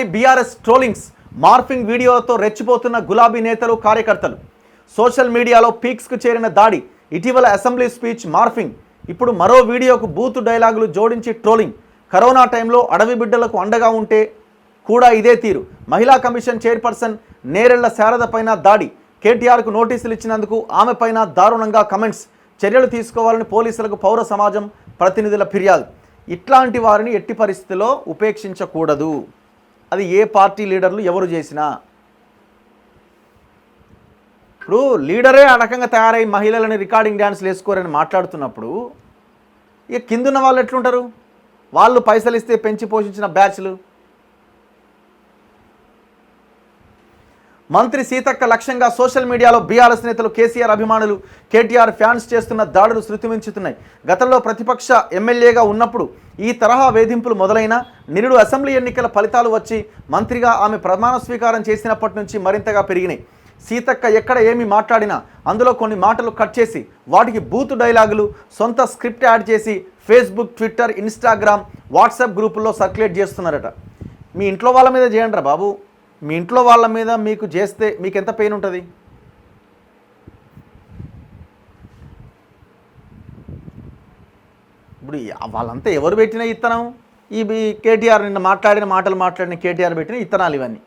సీతక్కపై BRS trollings, morphing వీడియోతో రెచ్చిపోతున్న గులాబీ నేతలు కార్యకర్తలు. సోషల్ మీడియాలో పీక్స్కు చేరిన దాడి, ఇటీవల అసెంబ్లీ స్పీచ్ మార్ఫింగ్, ఇప్పుడు మరో వీడియోకు బూతు డైలాగులు జోడించి ట్రోలింగ్. కరోనా టైంలో అడవి బిడ్డలకు అండగా ఉంటే కూడా ఇదే తీరు. మహిళా కమిషన్ చైర్పర్సన్ నేరెళ్ల శారద పైన దాడి, కేటీఆర్కు నోటీసులు ఇచ్చినందుకు ఆమె పైన దారుణంగా కమెంట్స్. చర్యలు తీసుకోవాలని పోలీసులకు పౌర సమాజం ప్రతినిధుల ఫిర్యాదు. ఇట్లాంటి వారిని ఎట్టి పరిస్థితిలో ఉపేక్షించకూడదు. అది ఏ పార్టీ లీడర్లు ఎవరు చేసినా. ఇప్పుడు లీడరే ఆ రకంగా తయారై మహిళలని రికార్డింగ్ డ్యాన్స్లు వేసుకోరని మాట్లాడుతున్నప్పుడు ఇక కిందున్న వాళ్ళు ఎట్లుంటారు? వాళ్ళు పైసలు ఇస్తే పెంచి పోషించిన బ్యాచ్లు. మంత్రి సీతక్క లక్ష్యంగా సోషల్ మీడియాలో బీఆర్ఎస్ నేతలు, కేసీఆర్ అభిమానులు, కేటీఆర్ ఫ్యాన్స్ చేస్తున్న దాడులు శృతిమించుతున్నాయి. గతంలో ప్రతిపక్ష ఎమ్మెల్యేగా ఉన్నప్పుడు ఈ తరహా వేధింపులు మొదలైన నిరుడు అసెంబ్లీ ఎన్నికల ఫలితాలు వచ్చి మంత్రిగా ఆమె ప్రమాణ స్వీకారం చేసినప్పటి నుంచి మరింతగా పెరిగినాయి. సీతక్క ఎక్కడ ఏమి మాట్లాడినా అందులో కొన్ని మాటలు కట్ చేసి వాటికి బూతు డైలాగులు, సొంత స్క్రిప్ట్ యాడ్ చేసి ఫేస్బుక్, ట్విట్టర్, ఇన్స్టాగ్రామ్, వాట్సాప్ గ్రూపుల్లో సర్క్యులేట్ చేస్తున్నారట. మీ ఇంట్లో వాళ్ళ మీద చేయండి రా బాబు. మీ ఇంట్లో వాళ్ళ మీద మీకు చేస్తే మీకు ఎంత పెయిన్ ఉంటుంది? ఇప్పుడు వాళ్ళంతా ఎవరు పెట్టిన ఇత్తనం? ఈ కేటీఆర్ నిన్న మాట్లాడిన మాటలు మాట్లాడిన కేటీఆర్ పెట్టిన ఇత్తనాలు ఇవన్నీ.